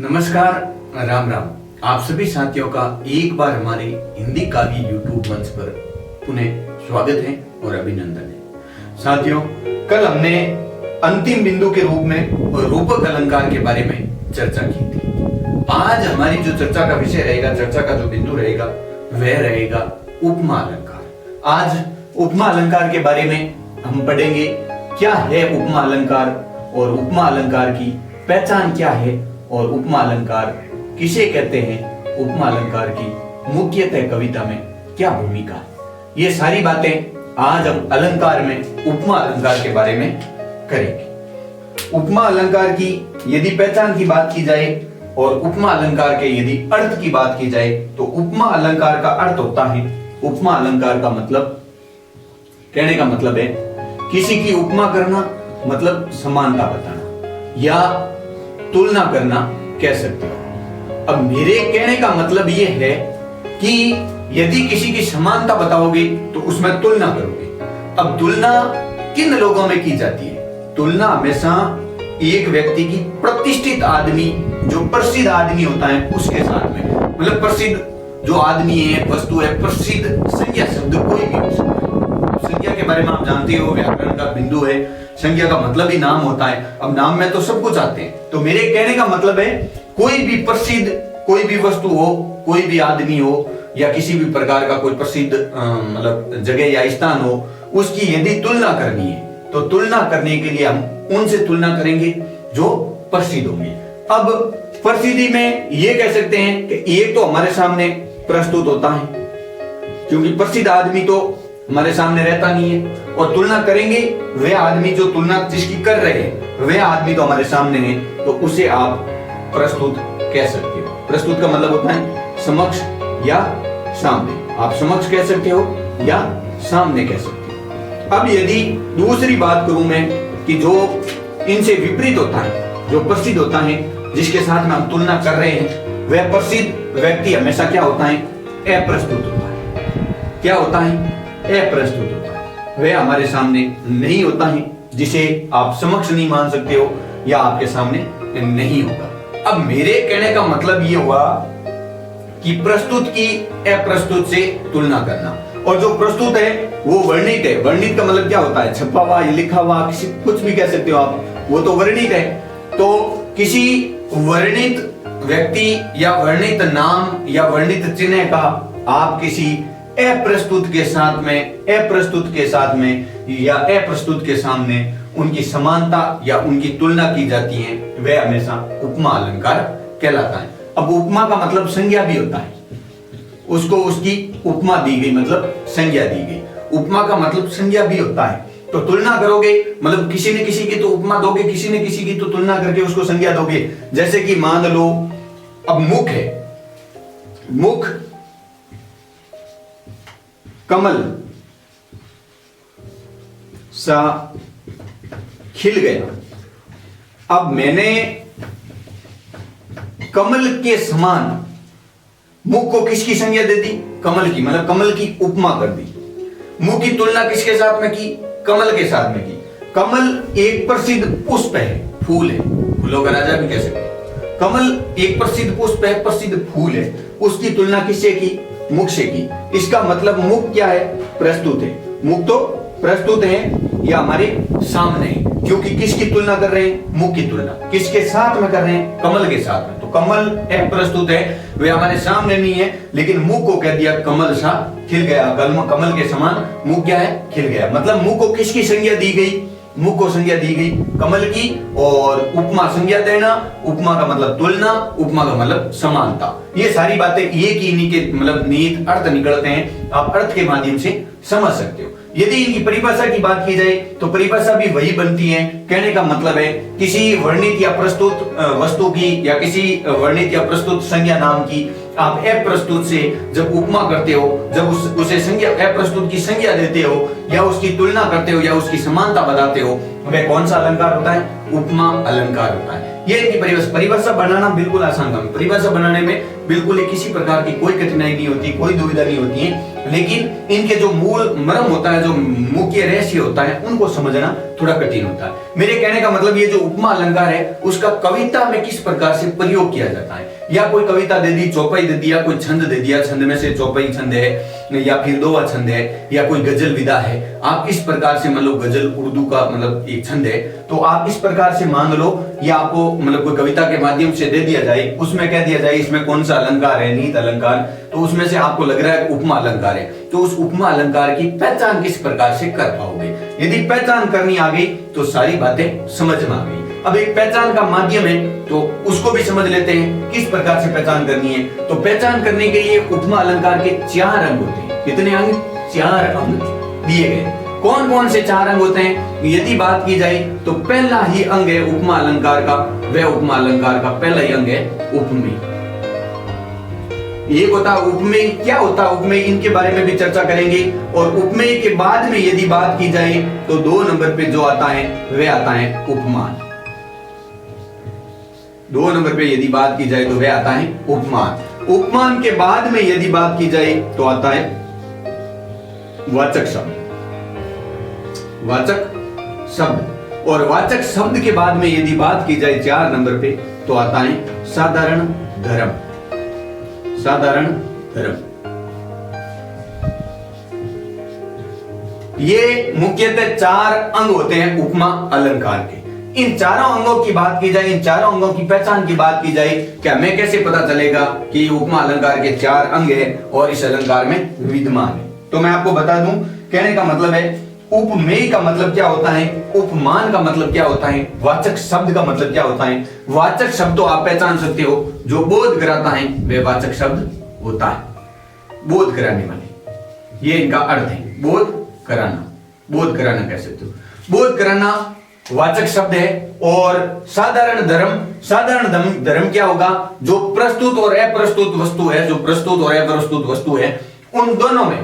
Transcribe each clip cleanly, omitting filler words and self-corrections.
नमस्कार, राम राम। आप सभी साथियों का एक बार हमारे हिंदी काव्य यूट्यूब मंच पर पुनः स्वागत है और अभिनंदन है। साथियों, कल हमने अंतिम बिंदु के रूप में रूपक अलंकार के बारे में चर्चा की थी। आज हमारी जो चर्चा का विषय रहेगा, चर्चा का जो बिंदु रहेगा, वह रहेगा उपमा अलंकार। आज उपमा अलंकार के बारे में हम पढ़ेंगे। क्या है उपमा अलंकार और उपमा अलंकार की पहचान क्या है और उपमा अलंकार किसे कहते हैं, उपमा अलंकार की मुख्यतः कविता में क्या भूमिका है। ये सारी बातें आज हम अलंकार में उपमा अलंकार के बारे में करेंगे। उपमा अलंकार की यदि पहचान की बात की जाए और उपमा अलंकार के यदि अर्थ की बात की जाए तो उपमा अलंकार का अर्थ होता है, उपमा अलंकार का मतलब, कहने का मतलब है किसी की उपमा करना, मतलब समानता बताना या तुलना करना कह सकते हो। अब मेरे कहने का मतलब यह है कि यदि किसी की समानता बताओगे तो उसमें तुलना करोगे। अब तुलना किन लोगों में की जाती है? तुलना हमेशा एक व्यक्ति की प्रतिष्ठित आदमी, जो प्रसिद्ध आदमी होता है उसके साथ में, मतलब प्रसिद्ध जो आदमी है, वस्तु है, प्रसिद्ध संज्ञा शब्द कोई भी हो सकता है। संज्ञा के बारे में आप जानते हो, व्याकरण का बिंदु है, संज्ञा का मतलब ही नाम होता है। अब नाम में तो सब कुछ आते हैं, तो मेरे कहने का मतलब है कोई भी प्रसिद्ध, कोई भी वस्तु हो, कोई भी आदमी हो या किसी भी प्रकार का कोई प्रसिद्ध मतलब जगह या स्थान हो, उसकी यदि तुलना करनी है तो तुलना करने के लिए हम उनसे तुलना करेंगे जो प्रसिद्ध होंगे। अब प्रसिद्धि में ये कह सकते हैं कि एक तो हमारे सामने प्रस्तुत होता है, क्योंकि प्रसिद्ध आदमी तो हमारे सामने रहता नहीं है, और तुलना करेंगे वह आदमी जो तुलना जिसकी कर रहे हैं वह आदमी तो हमारे सामने है, तो उसे आप प्रस्तुत कह सकते हो। प्रस्तुत का मतलब होता है समक्ष या सामने। आप समक्ष कह सकते हो या सामने कह सकते हो। अब यदि दूसरी बात करूं मैं कि जो इनसे विपरीत होता है, जो प्रसिद्ध होता है, जिसके साथ में हम तुलना कर रहे हैं, वह प्रसिद्ध व्यक्ति हमेशा क्या होता है? अप्रस्तुत होता है। क्या होता है? अप्रस्तुत होता है। वह हमारे सामने नहीं होता है, जिसे आप समक्ष नहीं मान सकते हो या आपके सामने नहीं होगा। अब मेरे कहने का मतलब यह हुआ कि प्रस्तुत की अप्रस्तुत से तुलना करना, और जो प्रस्तुत है वो वर्णित है। वर्णित का मतलब क्या होता है? छपा हुआ या लिखा हुआ, किसी कुछ भी कह सकते हो आप, वो तो वर्णित है। तो किसी वर्णित व्यक्ति या वर्णित नाम या वर्णित चिन्ह का आप किसी अप्रस्तुत के साथ में या अप्रस्तुत के सामने उनकी समानता या उनकी तुलना की जाती है, वह हमेशा उपमा अलंकार कहलाता है। अब उपमा का मतलब संज्ञा भी होता है, उसको उसकी उपमा दी गई, मतलब संज्ञा दी गई। उपमा का मतलब संज्ञा भी होता है। तो तुलना करोगे मतलब किसी ने किसी की तो उपमा दोगे, किसी ने किसी की तो तुलना करके उसको संज्ञा दोगे। जैसे कि मान लो अब मुख है, मुख कमल सा खिल गया। अब मैंने कमल के समान मुख को किसकी संज्ञा दे दी? कमल की, मतलब कमल की उपमा कर दी। मुख की तुलना किसके साथ में की? कमल के साथ में की। कमल एक प्रसिद्ध पुष्प है, फूल है, फूलों का राजा भी कह सकते हैं। कमल एक प्रसिद्ध पुष्प है, प्रसिद्ध फूल है, उसकी तुलना किससे की? मुख से की। इसका मतलब मुख क्या है? प्रस्तुत है। मुख तो प्रस्तुत है या हमारे सामने है, क्योंकि किसकी तुलना कर रहे हैं? मुख की तुलना किसके साथ में कर रहे हैं? कमल के साथ में। तो कमल प्रस्तुत है, वे हमारे सामने नहीं है, लेकिन मुख को कह दिया कमल सा खिल गया। कमल के समान मुख क्या है? खिल गया। मतलब मुख को किसकी संज्ञा दी गई? मुख को संज्ञा दी गई कमल की। और उपमा संज्ञा देना, उपमा का मतलब तुलना, उपमा का मतलब समानता। ये सारी बातें एक ही इन्हीं के मतलब निहित अर्थ निकलते हैं, आप अर्थ के माध्यम से समझ सकते हो। यदि इनकी परिभाषा की बात की जाए तो परिभाषा भी वही बनती है। कहने का मतलब है किसी वर्णित या प्रस्तुत वस्तु की या किसी वर्णित या प्रस्तुत संज्ञा नाम की आप अप्रस्तुत से जब उपमा करते हो, जब उसे संज्ञा अप्रस्तुत की संज्ञा देते हो या उसकी तुलना करते हो या उसकी समानता बताते हो, वह कौन सा अलंकार होता है? उपमा अलंकार होता है। ये इनकी परिभाषा बनाना बिल्कुल आसान काम है। परिभाषा बनाने में बिल्कुल ही किसी प्रकार की कोई कठिनाई नहीं होती, कोई दुविधा नहीं होती है। लेकिन इनके जो मूल मर्म होता है, जो मुख्य रहस्य होता है, उनको समझना थोड़ा कठिन होता है। मेरे कहने का मतलब ये जो उपमा अलंकार है उसका कविता में किस प्रकार से प्रयोग किया जाता है। या कोई कविता दे दी, चौपाई दे दिया, कोई छंद दे दिया, छंद में से चौपाई छंद है या फिर दोहा छंद है या कोई गजल विदा है, आप इस प्रकार से मान लो गजल उर्दू का मतलब एक छंद है, तो आप इस प्रकार से मान लो या आपको मतलब कोई कविता के माध्यम से दे दिया जाए, उसमें कह दिया जाए इसमें कौन सा अलंकार है, नीत अलंकार, तो उसमें से आपको लग रहा है उपमा अलंकार है, तो उस उपमा अलंकार की पहचान किस प्रकार से कर पाओगे। यदि पहचान करनी आ गई तो सारी बातें समझ में आ गई। अब एक पहचान का माध्यम है तो उसको भी समझ लेते हैं किस प्रकार से पहचान करनी है। तो पहचान करने के लिए उपमा अलंकार के 4 अंग होते हैं। कितने अंग? 4 अंग दिए गए। कौन कौन से 4 अंग होते हैं? यदि बात की जाए तो पहला ही अंग है उपमा अलंकार का, वह उपमा अलंकार का पहला ही अंग है उपमेय। एक होता है उपमेय। क्या होता है उपमेय, इनके बारे में भी चर्चा करेंगे। और उपमेय के बाद में यदि बात की जाए तो 2 नंबर पे जो आता है वह आता है उपमान। 2 नंबर पे यदि बात की जाए तो वह आता है उपमान। उपमान के बाद में यदि बात की जाए तो आता है वाचक शब्द। वाचक शब्द, और वाचक शब्द के बाद में यदि बात की जाए 4 नंबर पे तो आता है साधारण धर्म। साधारण धर्म, ये मुख्यतः 4 अंग होते हैं उपमा अलंकार के। इन चारों अंगों की बात की जाए, इन चारों अंगों की पहचान की बात की जाए, क्या हमें कैसे पता चलेगा कि उपमा अलंकार के 4 अंग है और इस अलंकार में विद्यमान है। तो मैं आपको बता दूं, कहने का मतलब है उपमेय का मतलब क्या होता है, उपमान का मतलब क्या होता है, वाचक शब्द का मतलब क्या होता है। वाचक शब्द तो आप पहचान सकते हो, जो बोध कराता है वह वाचक शब्द होता है। बोध कराने वाले, ये इनका अर्थ है। बोध कराना, बोध कराना कह सकते हो। बोध कराना वाचक शब्द है। और साधारण धर्म, साधारण धर्म क्या होगा, जो प्रस्तुत और अप्रस्तुत वस्तु है, जो प्रस्तुत और अप्रस्तुत वस्तु है, उन दोनों में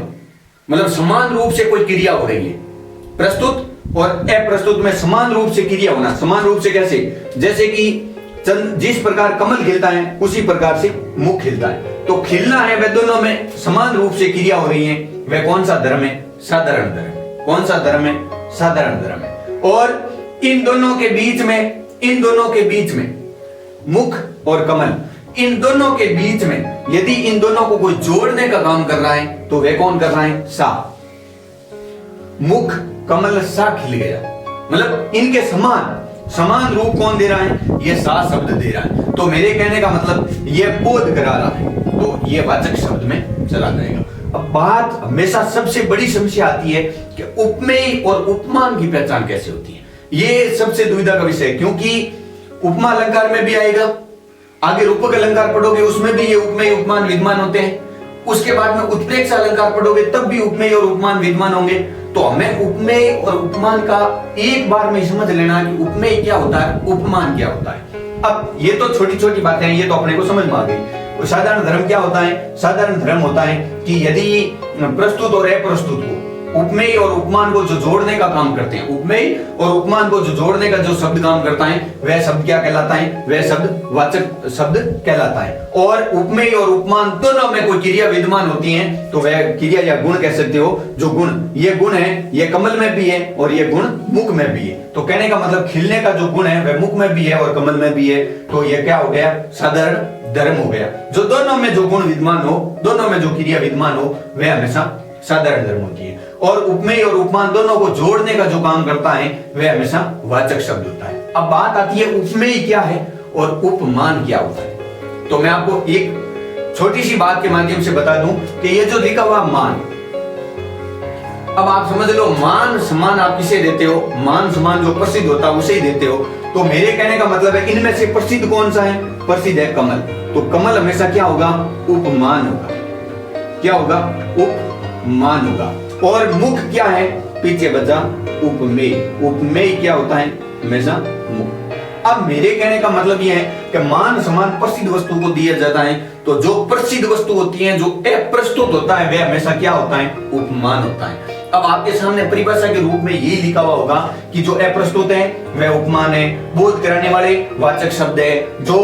मतलब समान रूप से कोई क्रिया हो रही है। प्रस्तुत और अप्रस्तुत में समान रूप से क्रिया होना। समान रूप से कैसे? जैसे कि जिस प्रकार कमल खिलता है उसी प्रकार से मुख खिलता है, तो खिलना है, वह दोनों में समान रूप से क्रिया हो रही है। वह कौन सा धर्म है? साधारण धर्म। कौन सा धर्म है? साधारण धर्म है। और इन दोनों के बीच में, इन दोनों के बीच में मुख और कमल, इन दोनों के बीच में यदि इन दोनों को कोई जोड़ने का काम कर रहा है तो वह कौन कर रहा है? सा। मुख कमल सा खिल गया, मतलब इनके समान रूप कौन दे रहा है? यह सा शब्द दे रहा है। तो मेरे कहने का मतलब यह बोध करा रहा है, तो यह वाचक शब्द में चला जाएगा। अब बात हमेशा सबसे बड़ी समस्या आती है कि उपमेय और उपमान की पहचान कैसे होती है। यह सबसे दुविधा का विषय है, क्योंकि उपमा अलंकार में भी आएगा, आगे रूपक अलंकार पढ़ोगे उसमें भी ये उपमेय उपमान विद्यमान होते हैं, उसके बाद में उत्प्रेक्ष अलंकार पढ़ोगे तब भी उपमेय और उपमान विद्यमान होंगे। तो हमें उपमेय और उपमान का एक बार में समझ लेना है कि उपमेय क्या होता है, उपमान क्या होता है। अब ये तो छोटी छोटी बातें हैं, ये तो अपने को समझ में आ गई। साधारण धर्म क्या होता है? साधारण धर्म होता है कि यदि प्रस्तुत और अप्रस्तुत को, उपमेय और उपमान को जो जोड़ने का काम करते हैं, उपमेय और उपमान को जो जोड़ने का जो शब्द काम करता है वह शब्द क्या कहलाता है? वह शब्द वाचक शब्द कहलाता है। और उपमेय और उपमान दोनों में कोई क्रिया विद्यमान होती है तो वह क्रिया या गुण कह सकते हो। जो गुण, ये गुण है, ये कमल में भी है और ये गुण मुख में भी है। तो कहने का मतलब खिलने का जो गुण है वह मुख में भी है और कमल में भी है, तो यह क्या हो गया? साधारण धर्म हो गया। जो दोनों में जो गुण विद्यमान हो, दोनों में जो क्रिया विद्यमान हो, वह हमेशा साधारण धर्म होती है। और उपमेय और उपमान दोनों को जोड़ने का जो काम करता है वह हमेशा वाचक शब्द होता है। अब बात आती है उपमेय क्या है और उपमान क्या होता है। तो मैं आपको एक छोटी सी बात के माध्यम से बता दूं कि ये जो लिखा हुआ मान, अब आप समझ लो मान सम्मान आप किसे देते हो? मान सम्मान जो प्रसिद्ध होता है उसे ही देते हो। तो मेरे कहने का मतलब है इनमें से प्रसिद्ध कौन सा है? प्रसिद्ध है कमल। तो कमल हमेशा क्या होगा? उपमान होगा। क्या होगा? उपमान होगा। और मुख क्या है? पीछे बचा उपमेय। उपमेय क्या होता है? हमेशा मुख। अब मेरे कहने का मतलब यह है कि मान सम्मान प्रसिद्ध वस्तु को दिया जाता है, तो जो प्रसिद्ध वस्तु होती है, जो अप्रस्तुत होता है, वह हमेशा क्या होता है? उपमान होता है। अब आपके सामने परिभाषा के रूप में यही लिखा हुआ होगा कि जो अप्रस्तुत है वह उपमान है, बोध कराने वाले वाचक शब्द है, जो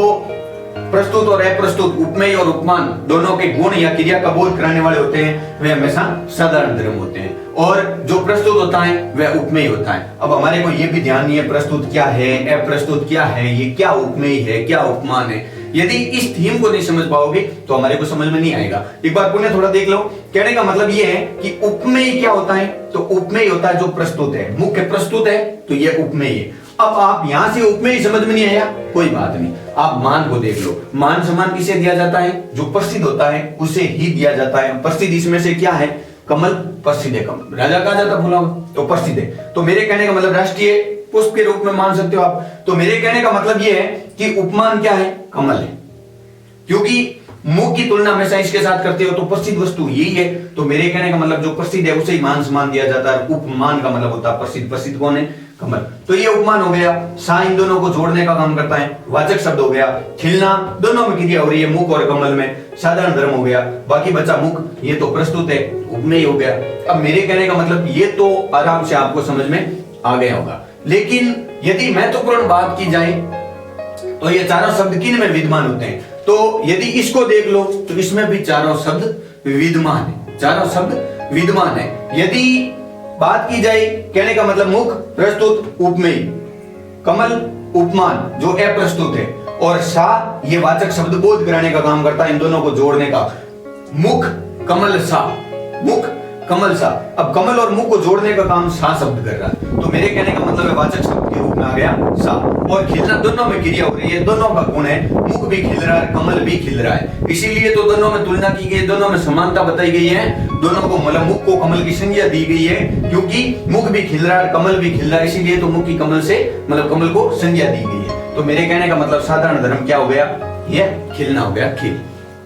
प्रस्तुत और अप्रस्तुत, उपमेय और उपमान दोनों के गुण या क्रिया का बोध कराने वाले होते हैं, वे हमेशा साधारण धर्म होते हैं, और जो प्रस्तुत होता है वह उपमेय होता है। अब हमारे को यह भी ध्यान नहीं है प्रस्तुत क्या है, अप्रस्तुत क्या है, ये क्या उपमेय है, क्या उपमान है। यदि इस थीम को नहीं समझ पाओगे तो हमारे को समझ में नहीं आएगा। एक बार पुनः थोड़ा देख लो। कहने का मतलब ये है कि उपमेय क्या होता है, तो उपमेय होता है जो प्रस्तुत है, मुख्य प्रस्तुत है तो ये उपमेय है। अब आप यहां से उपमेय समझ में नहीं आया, कोई बात नहीं, आप मान को देख लो। मान सम्मान किसे दिया जाता है, जो प्रसिद्ध होता है उसे ही दिया जाता है। प्रसिद्ध इसमें से क्या है, कमल प्रसिद्ध है। कमल राजा कहा जाता भूला तो प्रसिद्ध है, तो मेरे कहने का मतलब राष्ट्रीय पुष्प के रूप में मान सकते हो आप। तो मेरे कहने का मतलब यह है कि उपमान क्या है, कमल है, क्योंकि मुख की तुलना हमेशा इसके साथ करते हो तो प्रसिद्ध वस्तु यही है। तो मेरे कहने का मतलब जो प्रसिद्ध है उसे ही मान सम्मान दिया जाता है। उपमान का मतलब होता है प्रसिद्ध। प्रसिद्ध कौन है, कमल। तो ये उपमान हो गया। सा इन दोनों को जोड़ने का काम करता है। वाचक शब्द हो गया। खिलना दोनों में क्रिया हो रही है, मुख और कमल में। साधारण धर्म हो गया। बाकी बचा मुख, ये तो प्रस्तुत है, उपमेय हो गया। अब मेरे कहने का मतलब ये तो आराम से आपको समझ में आ गया होगा। लेकिन यदि महत्वपूर्ण बात की जाए तो ये चारों शब्द किन में विद्यमान होते हैं, तो यदि इसको देख लो तो इसमें भी चारों शब्द विद्यमान है, चारों शब्द विद्यमान है। यदि बात की जाए, कहने का मतलब मुख प्रस्तुत उपमेय, कमल उपमान जो अप्रस्तुत है, और सा ये वाचक शब्द बोध कराने का काम करता है, इन दोनों को जोड़ने का। मुख कमल सा, मुख कमल सा। अब कमल और मुख को जोड़ने का काम सा शब्द कर रहा है, तो मेरे कहने का मतलब है वाचक शब्द के रूप में आ गया सा। और खिलना दोनों में क्रिया हो रही है, दोनों का गुण है। मुख भी खिल रहा है, कमल भी खिल रहा है, इसीलिए तो दोनों में तुलना की गई, दोनों में समानता बताई गई है। दोनों को मतलब मुख को कमल की संज्ञा दी गई है, क्योंकि मुख भी खिल रहा है, कमल भी खिल रहा है, इसीलिए तो मुख की कमल से मतलब कमल को संज्ञा दी गई है। तो मेरे कहने का मतलब साधारण धर्म क्या हो गया, यह खिलना हो गया, खिल।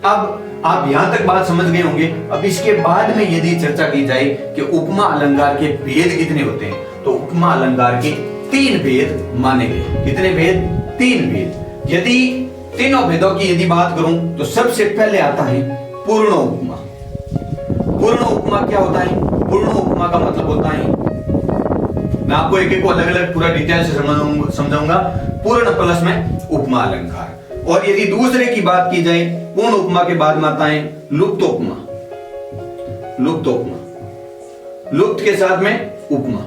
अब आप यहां तक बात समझ गए होंगे। अब इसके बाद में यदि चर्चा की जाए कि उपमा अलंकार के भेद कितने होते हैं, तो उपमा अलंकार के 3 भेद माने गए। कितने भेद, 3 भेद। यदि तीनों भेदों की यदि बात करूं तो सबसे पहले आता है पूर्ण उपमा। पूर्ण उपमा क्या होता है, पूर्ण उपमा का मतलब होता है, मैं आपको एक एक को अलग अलग पूरा डिटेल से समझाऊंगा। पूर्ण प्लस में उपमा अलंकार। और यदि दूसरे की बात की जाए, पूर्ण उपमा के बाद में आता है लुप्त उपमा। लुप्त उपमा, लुप्त के साथ में उपमा।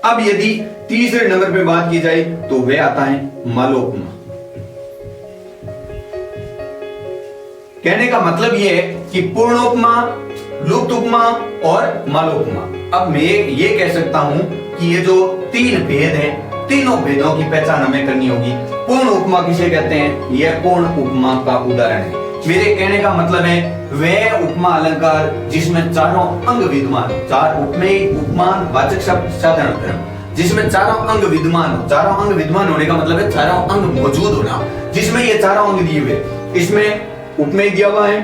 अब यदि तीसरे नंबर पे बात की जाए तो वह आता है मालोपमा। कहने का मतलब यह है कि पूर्णोपमा, लुप्त उपमा और मालोपमा। अब मैं ये कह सकता हूं कि ये जो 3 भेद हैं, तीनों भेदों की पहचान हमें करनी होगी। पूर्ण उपमा किसे कहते हैं, यह पूर्ण उपमा का उदाहरण है। मेरे कहने का मतलब है वह उपमा अलंकार जिसमें चारों अंग विद्यमान, 4 उपमेय, उपमान, वाचक शब्द, साधारण धर्म, जिसमें चारों अंग विद्यमान हो। चारों अंग विद्यमान होने का मतलब है चारों अंग मौजूद होना, जिसमें ये चारों अंग दिए हुए। इसमें उपमेय दिया हुआ है,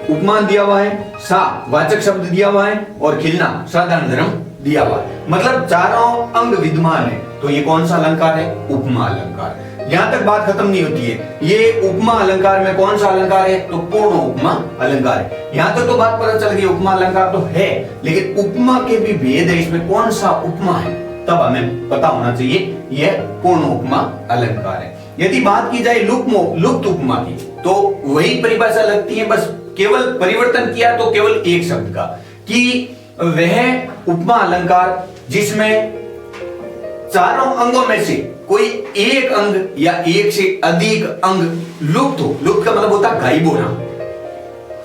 उपमान दिया हुआ है, सा वाचक शब्द दिया हुआ है, और खिलना साधारण धर्म दिया हुआ है। मतलब चारों अंग विद्यमान है। तो ये कौन सा अलंकार है, उपमा अलंकार। यहां तक बात खत्म नहीं होती है। ये उपमा अलंकार में कौन सा अलंकार है, तो पूर्ण उपमा अलंकार है। यहां तक तो बात पता चल गई, उपमा अलंकार तो है, लेकिन उपमा के भी भेद है, इसमें कौन सा उपमा है तब हमें पता होना चाहिए, यह पूर्ण उपमा अलंकार है। यदि बात की जाए लुप्त उपमा की, तो वही परिभाषा लगती है, बस केवल परिवर्तन किया तो केवल एक शब्द का, कि वह उपमा अलंकार जिसमें चारों अंगों में से कोई एक अंग या एक से अधिक अंग लुप्त हो। लुप्त का मतलब होता है गायब होना,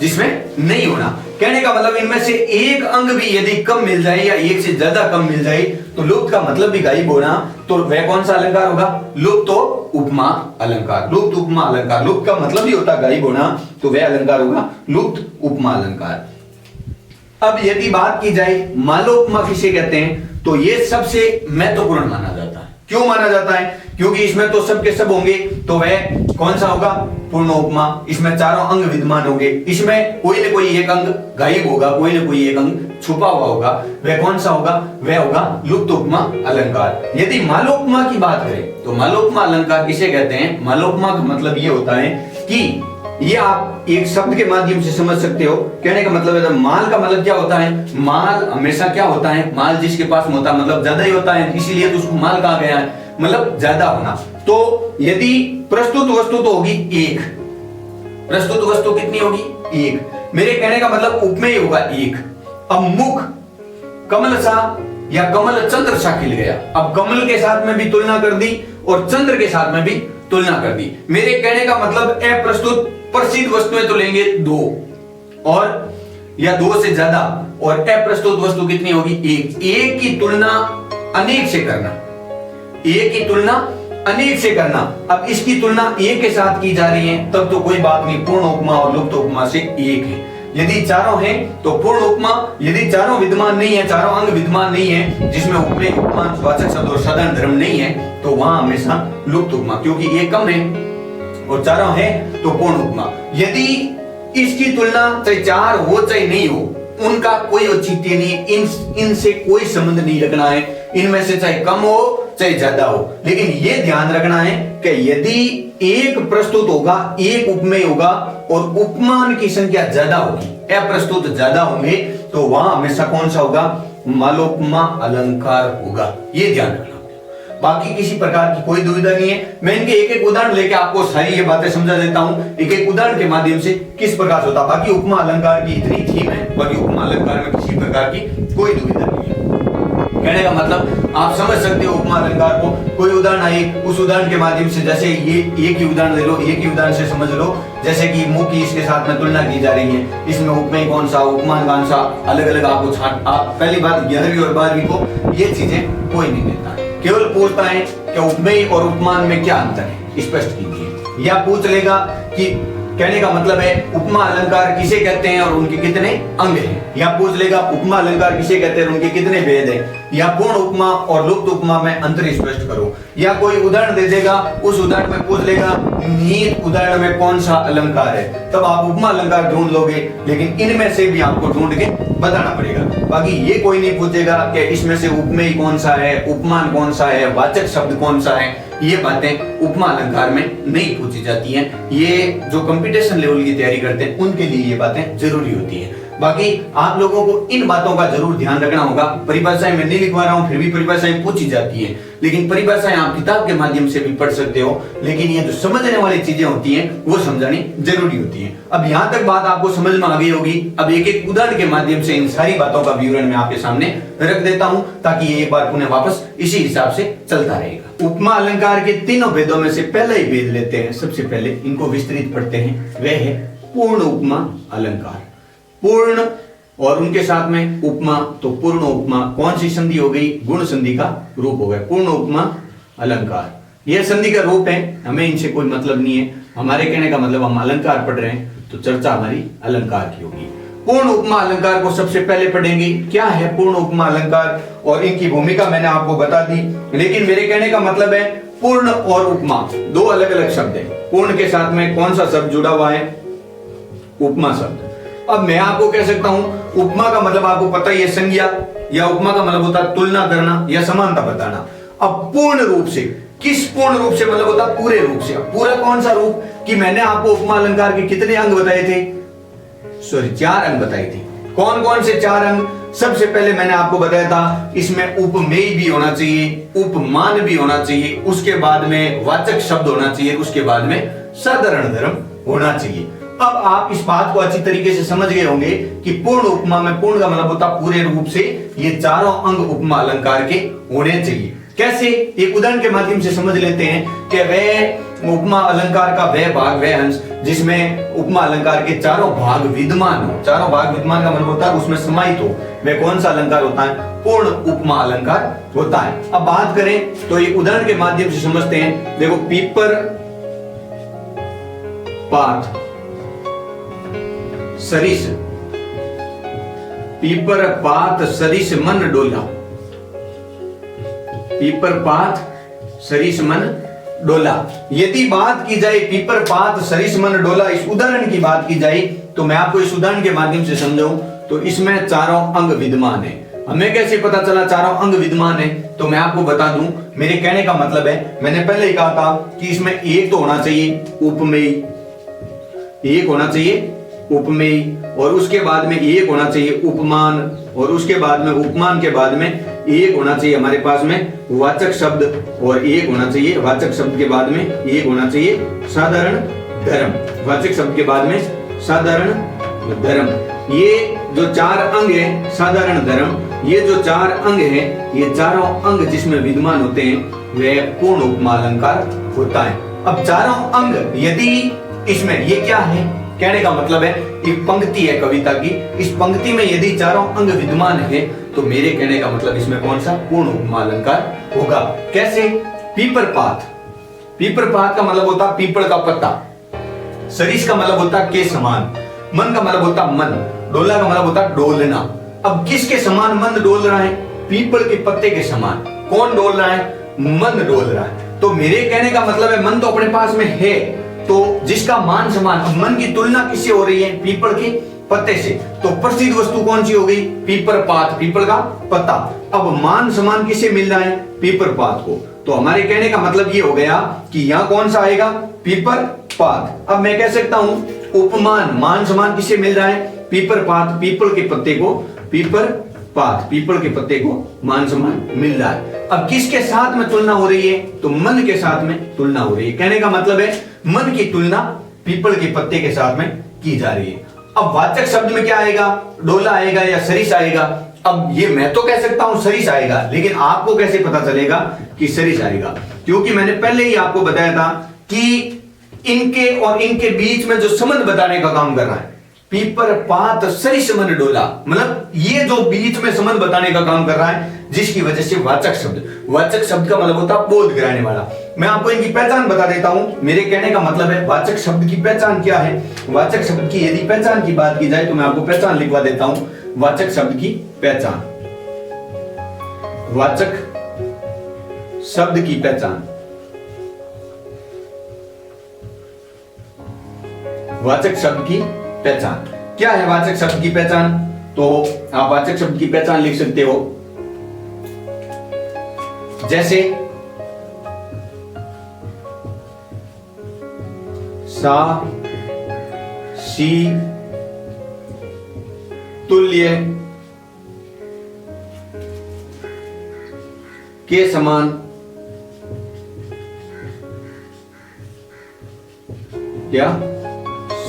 जिसमें नहीं होना। कहने का मतलब इनमें से एक अंग भी यदि कम मिल जाए या एक से ज्यादा कम मिल जाए तो लुप्त का मतलब भी गायब होना, तो वह कौन सा अलंकार होगा, लुप्त उपमा अलंकार। लुप्त उपमा अलंकार, लुप्त का मतलब ही होता है गायब होना, तो वह अलंकार होगा लुप्त उपमा अलंकार। अब यदि बात की जाए मालोपमा किसे कहते हैं, तो यह सबसे महत्वपूर्ण माना जाता है। क्यों माना जाता है, क्योंकि इसमें तो सब के सब होंगे, तो वह कौन सा होगा, पूर्ण उपमा। इसमें चारों अंग विद्यमान होंगे, इसमें कोई न कोई एक अंग गायब होगा, कोई न कोई एक अंग छुपा हुआ होगा, वह कौन सा होगा, वह होगा लुप्त उपमा अलंकार। यदि मालोपमा की बात करें तो मालोपमा अलंकार किसे कहते हैं, मालोपमा का मतलब यह होता है कि ये आप एक शब्द के माध्यम से समझ सकते हो। कहने का मतलब है, माल का मतलब क्या होता है, माल हमेशा क्या होता है, माल जिसके पास में होता है मतलब ज्यादा ही होता है, इसीलिए तो उसको माल कहा गया है, मतलब ज्यादा होना। तो यदि प्रस्तुत वस्तु तो होगी एक, प्रस्तुत वस्तु कितनी होगी? एक। मेरे कहने का मतलब उपमेय होगा एक। अब मुख कमल सा या कमल चंद्र सा खिल गया। अब कमल के साथ में भी तुलना कर दी और चंद्र के साथ में भी तुलना कर दी। मेरे कहने का मतलब अप्रस्तुत प्रसिद्ध वस्तुएं तो लेंगे दो और या दो से ज्यादा, और अप्रस्तुत वस्तु कितनी होगी? एक। एक की तुलना अनेक से करना, एक की तुलना अनेक से करना। अब इसकी तुलना एक के साथ की जा रही है तब तो कोई बात नहीं, पूर्ण उपमा और लुप्त उपमा से एक है। यदि चारों हैं तो पूर्ण उपमा, यदि चारों विद्यमान नहीं है, चारों अंग विद्यमान नहीं है जिसमें उपमेय, उपमान, वाचक शब्द और साधारण धर्म नहीं है, तो वहां हमेशा लुप्त उपमा, क्योंकि एक कम है और चारों है तो पूर्ण उपमा। यदि इसकी तुलना चाहे चार हो चाहे नहीं हो, उनका कोई औचित्य नहीं है, इनसे कोई संबंध नहीं रखना है, इनमें से चाहे कम हो चाहे ज्यादा हो। लेकिन यह ध्यान रखना है कि यदि एक प्रस्तुत होगा, एक उपमेय होगा और उपमान की संख्या ज्यादा होगी, अप्रस्तुत ज्यादा होंगे, तो वहां हमेशा कौन सा होगा? मालोपमा अलंकार होगा। यह ध्यान रखना। बाकी किसी प्रकार की कोई दुविधा नहीं है। मैं इनके एक एक उदाहरण लेके आपको सारी ये बातें समझा देता हूं, एक एक उदाहरण के माध्यम से किस प्रकार से होता है। बाकी उपमा अलंकार की इतनी थीम है, बाकी उपमा अलंकार में किसी प्रकार की कोई दुविधा नहीं है। कहने का मतलब आप समझ सकते हो उपमा अलंकार को। कोई उदाहरण आए, उस उदाहरण के माध्यम से, जैसे ये एक ही उदाहरण ले लो, एक ही उदाहरण से समझ लो। जैसे कि मुख की इसके साथ में तुलना की जा रही है, इसमें उपमेय कौन सा, उपमान कौन सा, अलग अलग आपको छाट। आप पहली बात 11वीं और 12वीं को ये चीजें कोई नहीं देता है, केवल पूछता है कि उपमेय और उपमान में क्या अंतर है, स्पष्ट कीजिए। या पूछ लेगा कि कहने का मतलब है उपमा अलंकार किसे कहते हैं और उनके कितने अंग हैं। या पूछ लेगा उपमा अलंकार किसे कहते हैं और उनके कितने भेद हैं। या पूर्ण उपमा और लुप्त उपमा में अंतर स्पष्ट करो। या कोई उदाहरण दे देगा, उस उदाहरण में पूछ लेगा निहित उदाहरण में कौन सा अलंकार है, तब आप उपमा अलंकार ढूंढ लोगे, लेकिन इनमें से भी आपको ढूंढ के बताना पड़ेगा। बाकी ये कोई नहीं पूछेगा कि इसमें से उपमेय कौन सा है, उपमान कौन सा है, वाचक शब्द कौन सा है। ये बातें उपमा अलंकार में नहीं पूछी जाती हैं। ये जो कंपटीशन लेवल की तैयारी करते हैं उनके लिए ये बातें जरूरी होती हैं। बाकी आप लोगों को इन बातों का जरूर ध्यान रखना होगा। परिभाषाएं मैं नहीं लिखवा रहा हूं, फिर भी परिभाषाएं पूछी जाती हैं, लेकिन परिभाषाएं आप किताब के माध्यम से भी पढ़ सकते हो, लेकिन ये जो समझने वाली चीजें होती हैं वो समझानी जरूरी होती है। अब यहां तक बात आपको समझ में आ गई होगी। अब एक एक उदाहरण के माध्यम से इन सारी बातों का विवरण मैं आपके सामने रख देता हूं, ताकि ये एक बार पुनः वापस इसी हिसाब से चलता रहेगा। उपमा अलंकार के तीनों भेदों में से पहले ही भेद लेते हैं। सबसे पहले इनको विस्तृत पढ़ते हैं, वह है पूर्ण उपमा अलंकार। पूर्ण और उनके साथ में उपमा, तो पूर्ण उपमा कौन सी संधि हो गई? गुण संधि का रूप हो गया पूर्ण उपमा अलंकार। यह संधि का रूप है, हमें इनसे कोई मतलब नहीं है। हमारे कहने का मतलब हम अलंकार पढ़ रहे हैं तो चर्चा हमारी अलंकार की होगी। पूर्ण उपमा अलंकार को सबसे पहले पढ़ेंगे। क्या है पूर्ण उपमा अलंकार और इनकी भूमिका मैंने आपको बता दी, लेकिन मेरे कहने का मतलब है पूर्ण और उपमा दो अलग अलग शब्द हैं। पूर्ण के साथ में कौन सा शब्द जुड़ा हुआ है? उपमा शब्द। अब मैं आपको कह सकता हूं उपमा का मतलब आपको पता ही है संज्ञा, या उपमा का मतलब होता है तुलना करना या समानता बताना। अब पूर्ण रूप से, किस पूर्ण रूप से मतलब होता है? पूरे रूप से। पूरा कौन सा रूप? कि मैंने आपको उपमा अलंकार के कितने अंग बताए थे? सॉरी, 4 अंग बताए थे। कौन कौन से 4 अंग? सबसे पहले मैंने आपको बताया था इसमें उपमेय भी होना चाहिए, उपमान भी होना चाहिए, उसके बाद में वाचक शब्द होना चाहिए, उसके बाद में साधारण धर्म होना चाहिए। अब आप इस बात को अच्छी तरीके से समझ गए होंगे कि पूर्ण उपमा में, पूर्ण का मतलब होता पूरे रूप से, ये चारों अंग उपमा अलंकार के होने चाहिए। कैसे? एक उदाहरण के माध्यम से समझ लेते हैं कि वह उपमा अलंकार का वह भाग, वह अंश जिसमें उपमा अलंकार के चारों भाग विद्यमान हो। चारों भाग विद्यमान का मतलब होता है उसमें समाहित हो। वह कौन सा अलंकार होता है? पूर्ण उपमा अलंकार होता है। अब बात करें तो एक उदाहरण के माध्यम से समझते हैं। देखो, पीपर पात सरिस, पीपर पात सरिस मन डोला। पीपर पात सरिस मन डोला। यदि बात की जाए पीपर पात सरिस मन डोला, इस उदाहरण की बात की जाए तो मैं आपको इस उदाहरण के माध्यम से समझाऊं तो इसमें चारों अंग विद्यमान है। हमें कैसे पता चला चारों अंग विद्यमान है? तो मैं आपको बता दूं, मेरे कहने का मतलब है, मैंने पहले ही कहा था कि इसमें एक तो होना चाहिए उपमेय, एक होना चाहिए उपमेय, और उसके बाद में एक होना चाहिए उपमान, और उसके बाद में उपमान के बाद में एक होना चाहिए हमारे पास में वाचक शब्द, और एक होना चाहिए वाचक शब्द के बाद में एक होना चाहिए साधारण धर्म, वाचक शब्द के बाद में साधारण धर्म। ये जो चार अंग है साधारण धर्म, ये जो चार अंग है, ये चारों अंग जिसमें विद्यमान होते हैं वे पूर्ण उपमा अलंकार होता है। अब चारों अंग यदि इसमें, ये क्या है कहने का मतलब है, एक पंक्ति है कविता की, इस पंक्ति में यदि चारों अंग विद्यमान है तो मेरे कहने का मतलब इसमें कौन सा पूर्ण उपमा अलंकार होगा। कैसे? पीपर पात, पीपर पात का मतलब होता पीपल का पत्ता, सरिस का मतलब होता के समान, मन का मतलब होता मन, डोला का मतलब होता डोलना। अब किसके समान मन डोल रहा है? पीपल के पत्ते के समान। कौन डोल रहा है? मन डोल रहा है। तो मेरे कहने का मतलब है मन तो अपने पास में है, तो जिसका मान समान, अब मन की तुलना किससे हो रही है? पीपल के पत्ते से। तो प्रसिद्ध वस्तु कौन सी हो गई? पीपर पात, पीपल का पत्ता। अब मान समान किसे मिल रहा है? पीपर पात को। तो हमारे कहने का मतलब ये हो गया कि यहां कौन सा आएगा? पीपर पात। अब मैं कह सकता हूं उपमान, मान समान किसे मिल रहा है? पीपर पात, पीपल के पत्ते को, पीपर पात, पीपल के पत्ते को मान समान मिल रहा है। अब किसके साथ में तुलना हो रही है? तो मन के साथ में तुलना हो रही है। कहने का मतलब है मन की तुलना पीपल के पत्ते के साथ में की जा रही है। अब वाचक शब्द में क्या आएगा? डोला आएगा या सरिस आएगा? अब ये मैं तो कह सकता हूं सरिस आएगा, लेकिन आपको कैसे पता चलेगा कि सरिस आएगा? क्योंकि मैंने पहले ही आपको बताया था कि इनके और इनके बीच में जो संबंध बताने का काम कर रहा है, पीपर पात सरिस मन डोला, मतलब ये जो बीच में संबंध बताने का काम कर रहा है, जिसकी वजह से वाचक शब्द, वाचक शब्द का मतलब होता है बोध कराने वाला। मैं आपको इनकी पहचान बता देता हूं। मेरे कहने का मतलब है वाचक शब्द की पहचान क्या है। वाचक शब्द की यदि पहचान की बात की जाए तो मैं आपको पहचान लिखवा देता हूं। वाचक शब्द की पहचान, वाचक शब्द की पहचान, वाचक शब्द की पहचान क्या है? वाचक शब्द की पहचान, तो आप वाचक शब्द की पहचान लिख सकते हो जैसे सा, सी, तुल्य, के समान, क्या?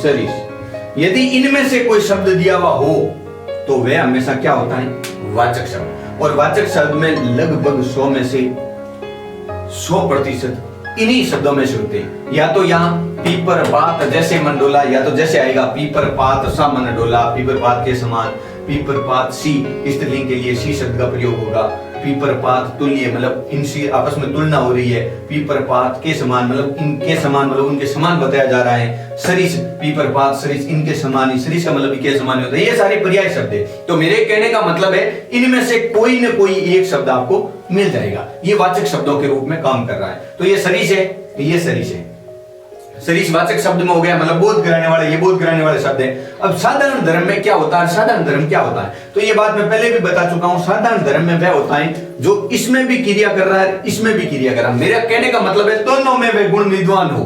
सरिस। यदि इनमें से कोई शब्द दिया हुआ हो तो वह हमेशा क्या होता है? वाचक शब्द। और वाचक शब्द में लगभग 100 में से 100% इन्हीं शब्दों में से होते हैं। या तो यहाँ पीपर पात जैसे मन डोला, या तो जैसे आएगा पीपर पात सा मन डोला, पीपर पात के समान, पीपर पात सी, स्त्रीलिंग के लिए सी शब्द का प्रयोग होगा। पीपर पात तुल्य, मतलब इनसे आपस में तुलना हो रही है। पीपर पात के समान, मतलब इनके समान, मतलब उनके समान बताया जा रहा है। सरिस, पीपर पात सरिस, इनके समान ही, सरिस का मतलब के समान होता है। ये सारे पर्याय शब्द है। तो मेरे कहने का मतलब है इनमें से कोई न कोई एक शब्द आपको मिल जाएगा। ये वाचक शब्दों के रूप में काम कर रहा है। तो ये सरिस है, ये सरिस है। सरिस वाचक शब्द में हो गया, मतलब बोध कराने वाला, ये बोध कराने वाले शब्द है। अब साधारण धर्म में क्या होता है? साधारण धर्म क्या होता है? तो ये बात मैं पहले भी बता चुका हूं। साधारण धर्म में वह होता है जो इसमें भी क्रिया कर रहा है, इसमें भी क्रिया कर रहा है। मेरा कहने का मतलब है दोनों में वे गुण विद्वान हो।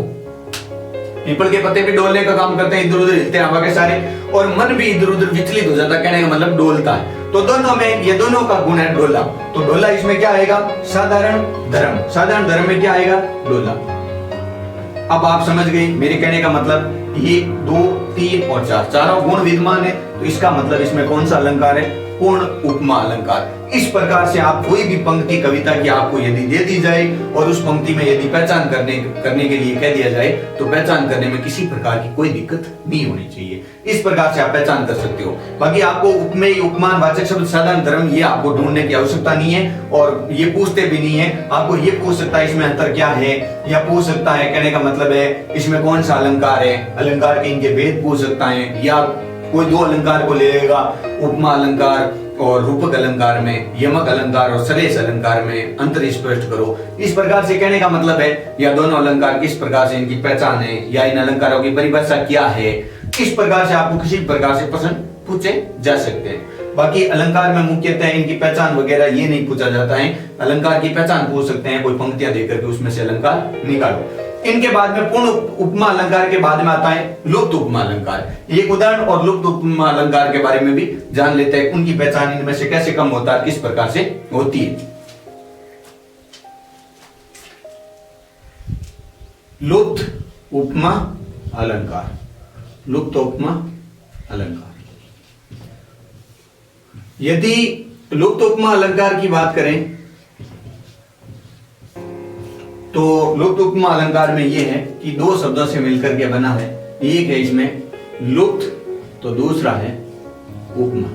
पीपल के पत्ते भी डोलने का काम करते हैं, इधर उधर हिलते हैं हवा के सारे, और मन भी इधर उधर विचलित हो जाता है, कहने का मतलब डोलता है। तो दोनों में, ये दोनों का गुण है डोला। तो डोला इसमें क्या आएगा? साधारण धर्म। साधारण धर्म में क्या आएगा? डोला। अब आप समझ गए मेरे कहने का मतलब, ये 2, 3 और 4 चारों गुण विद्यमान है। तो इसका मतलब इसमें कौन सा अलंकार है? पूर्ण उपमा अलंकार। इस प्रकार से आप कोई भी पंक्ति कविता की आपको यदि दे दी जाए और उस पंक्ति में यदि पहचान करने के लिए कह दिया जाए तो पहचान करने में किसी प्रकार की कोई दिक्कत नहीं होनी चाहिए। इस प्रकार से आप पहचान कर सकते हो। बाकी आपको उपमेय, उपमान, वाचक शब्द, साधारण धर्म ये आपको ढूंढने की आवश्यकता नहीं है, और ये पूछते भी नहीं है। आपको ये पूछ सकता है इसमें अंतर क्या है, या पूछ सकता है कहने का मतलब है इसमें कौन सा अलंकार है, अलंकार के इनके भेद पूछ सकता है, या कोई 2 अलंकार को ले लेगा, उपमा अलंकार और रूपक अलंकार में, यमक अलंकार और सलेश अलंकार में अंतर स्पष्ट करो। इस प्रकार से कहने का मतलब है, या दोनों अलंकार किस प्रकार से इनकी पहचान है, या इन अलंकारों की परिभाषा क्या है। इस प्रकार से आपको किसी प्रकार से प्रश्न पूछे जा सकते हैं। बाकी अलंकार में मुख्यतः इनकी पहचान वगैरह ये नहीं पूछा जाता है। अलंकार की पहचान पूछ सकते हैं, कोई पंक्तियां देकर के उसमें से अलंकार निकालो। इनके बाद में पूर्ण उपमा अलंकार के बाद में आता है लुप्त उपमा अलंकार। एक उदाहरण और लुप्त उपमा अलंकार के बारे में भी जान लेते हैं, उनकी पहचान इनमें से कैसे कम होता है, किस प्रकार से होती है। लुप्त उपमा अलंकार, लुप्त उपमा अलंकार। यदि लुप्त उपमा अलंकार की बात करें तो लुप्त उपमा अलंकार में यह है कि दो शब्दों से मिलकर के बना है। एक है इसमें लुप्त तो दूसरा है उपमा।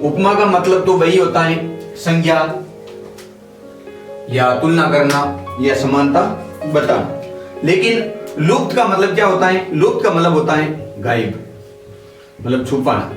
उपमा का मतलब तो वही होता है संज्ञा या तुलना करना या समानता बताना, लेकिन लुप्त का मतलब क्या होता है? लुप्त का मतलब होता है गायब, मतलब छुपाना।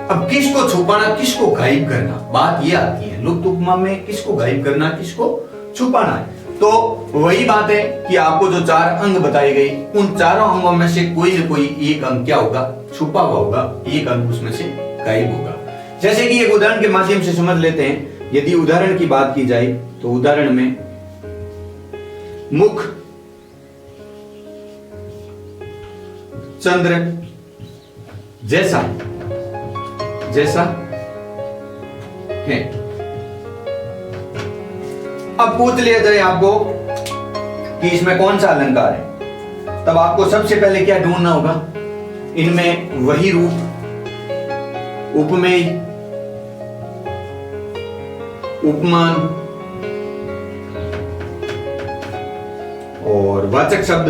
अब किसको छुपाना, किसको गायब करना, बात ये आती है लुप्त उपमा में, किसको गायब करना, किसको छुपाना है। तो वही बात है कि आपको जो चार अंग बताए गए, उन चारों अंगों में से कोई न कोई एक अंग क्या होगा? छुपा हुआ होगा, एक अंग उसमें से गायब होगा। जैसे कि एक उदाहरण के माध्यम से समझ लेते हैं। यदि उदाहरण की बात की जाए तो उदाहरण में मुख चंद्र जैसा जैसा है। अब पूछ लिया जाए आपको कि इसमें कौन सा अलंकार है, तब आपको सबसे पहले क्या ढूंढना होगा? इनमें वही रूप, उपमेय, उपमान और वाचक शब्द,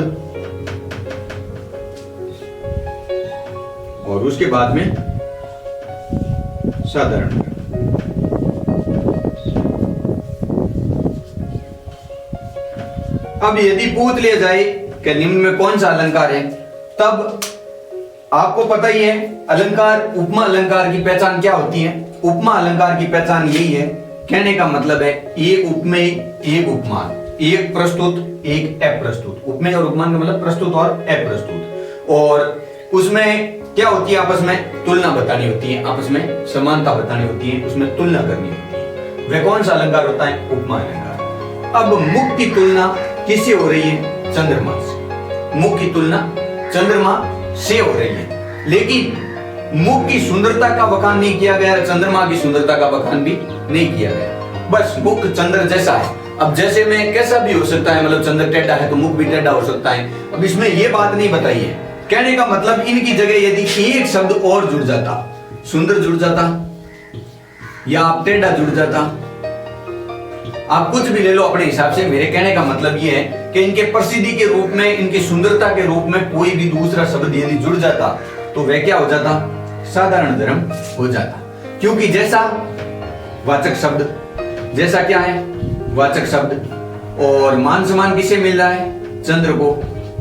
और उसके बाद में साधारण। अब यदि पूछ लिया जाए कि निम्न में कौन सा अलंकार है, तब आपको पता ही है अलंकार, उपमा अलंकार की पहचान क्या होती है? उपमा अलंकार की पहचान यही है, कहने का मतलब है एक उपमेय एक उपमान, एक प्रस्तुत एक अप्रस्तुत। उपमेय और उपमान का मतलब प्रस्तुत और अप्रस्तुत, और उसमें क्या होती है? आपस में तुलना बतानी होती है, आपस में समानता बतानी होती है, उसमें तुलना करनी होती है। वह कौन सा अलंकार होता है? उपमा अलंकार। अब मुख की तुलना किससे हो रही है? चंद्रमा से। मुख की तुलना चंद्रमा से हो रही है, लेकिन मुख की सुंदरता का बखान नहीं किया गया, चंद्रमा की सुंदरता का बखान भी नहीं किया गया। बस मुख चंद्र जैसा है। अब जैसे में कैसा भी हो सकता है, मतलब चंद्र टेढ़ा है तो मुख भी टेढ़ा हो सकता है। अब इसमें यह बात नहीं बताई है। कहने का मतलब इनकी जगह यदि एक शब्द और जुड़ जाता, सुंदर जुड़ जाता या आप टेढ़ा जुड़ जाता, आप कुछ भी ले लो अपने हिसाब से। मेरे कहने का मतलब यह है कि इनके प्रसिद्धि के रूप में, इनकी सुंदरता के रूप में कोई भी दूसरा शब्द यदि जुड़ जाता तो वह क्या हो जाता? साधारण धर्म हो जाता। क्योंकि जैसा वाचक शब्द, जैसा क्या है? वाचक शब्द, और मान समान किसे मिल रहा है? चंद्र को,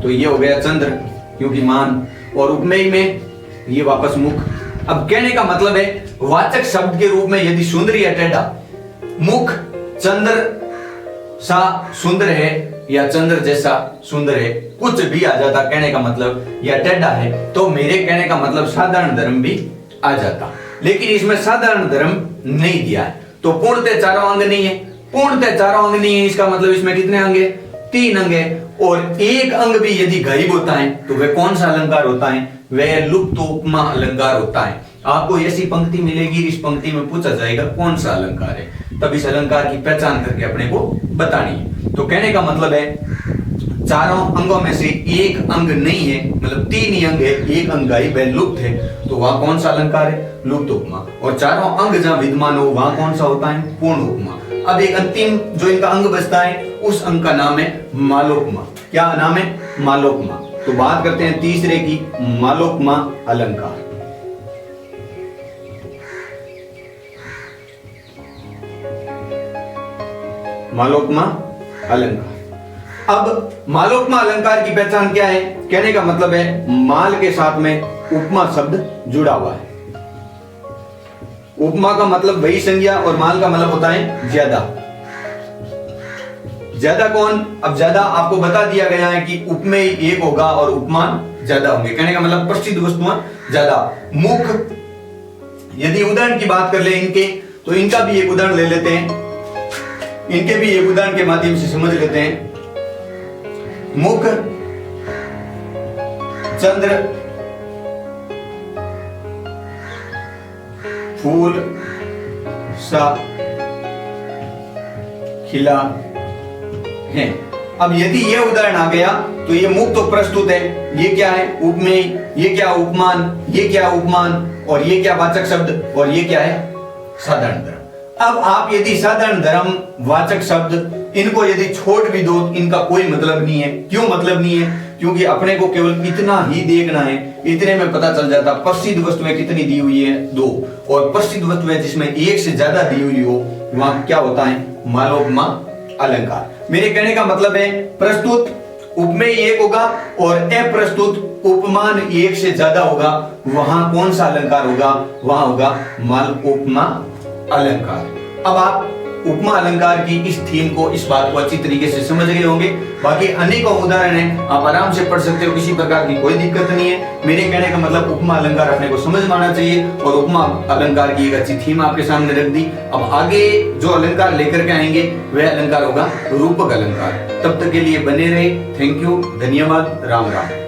तो ये हो गया चंद्र क्योंकि मान, और उपमेय में ये वापस मुख। अब कहने का मतलब है वाचक शब्द के रूप में यदि सुंदर या टेढ़ा, मुख चंद्र सा सुंदर है या चंद्र जैसा सुंदर है, कुछ भी आ जाता कहने का मतलब, या टेढ़ा है, तो मेरे कहने का मतलब साधारण धर्म भी आ जाता। लेकिन इसमें साधारण धर्म नहीं दिया है, तो पूर्णतः चारों अंग नहीं है। पूर्णतः चारों अंग नहीं है, इसका मतलब इसमें कितने अंग है? 3 अंग है। और एक अंग भी यदि गायब होता है तो वह कौन सा अलंकार होता है? वह लुप्त उपमा अलंकार होता है। आपको ऐसी पंक्ति मिलेगी, इस पंक्ति में पूछा जाएगा कौन सा अलंकार है, तब इस अलंकार की पहचान करके अपने को बतानी है। तो कहने का मतलब है चारों अंगों में से एक अंग नहीं है, मतलब 3 ही अंग है, एक अंग गायब है, लुप्त है, तो वह कौन सा अलंकार है? लुप्त उपमा। और चारों अंग जहां विद्यमान हो वहां कौन सा होता है? पूर्ण उपमा। अब एक अंतिम जो इनका अंग बचता है, उस अंग का नाम है मालोपमा। क्या नाम है? मालोपमा। तो बात करते हैं तीसरे की, मालोपमा अलंकार। मालोपमा अलंकार। अब मालोपमा अलंकार की पहचान क्या है? कहने का मतलब है माल के साथ में उपमा शब्द जुड़ा हुआ है। उपमा का मतलब वही संज्ञा और माल का मतलब होता है ज्यादा। ज्यादा कौन? अब ज्यादा आपको बता दिया गया है कि उपमेय एक होगा और उपमान ज्यादा होंगे। कहने का मतलब प्रसिद्ध वस्तुएं ज्यादा। मुख, यदि उदाहरण की बात कर ले इनके, तो इनका भी एक उदाहरण ले लेते हैं, इनके भी एक उदाहरण के माध्यम से समझ लेते हैं। मुख चंद्र फूल सा खिला है। अब यदि यह उदाहरण आ गया तो ये मुक्त तो प्रस्तुत है, ये क्या है उपमेय, ये क्या उपमान, ये क्या उपमान, और ये क्या वाचक शब्द, और ये क्या है साधारण धर्म। अब आप यदि साधारण धर्म, वाचक शब्द इनको यदि छोड़ भी दो, इनका कोई मतलब नहीं है। क्यों मतलब नहीं है? क्योंकि अपने को केवल इतना ही देखना है, इतने में पता चल जाता प्रसिद्ध वस्तुएं कितनी दी हुई है, 2, और प्रसिद्ध वस्तुएं जिसमें एक से ज्यादा दी हुई हो वहां क्या होता है मालोपमा अलंकार। मेरे कहने का मतलब है प्रस्तुत उपमेय एक होगा और अप्रस्तुत उपमान एक से ज्यादा होगा, वहां कौन सा अलंकार होगा? वहां होगा मालोपमा अलंकार। अब आप उपमा अलंकार की इस थीम को, इस बात को अच्छी तरीके से समझ गए होंगे। बाकी अनेकों उदाहरण हैं, आप आराम से पढ़ सकते हो, किसी प्रकार की कोई दिक्कत नहीं है। मेरे कहने का मतलब उपमा अलंकार अपने को समझ में आना चाहिए, और उपमा अलंकार की एक अच्छी थीम आपके सामने रख दी। अब आगे जो अलंकार लेकर के आएंगे वह अलंकार होगा रूपक अलंकार। तब तक के लिए बने रहे। थैंक यू, धन्यवाद, राम राम।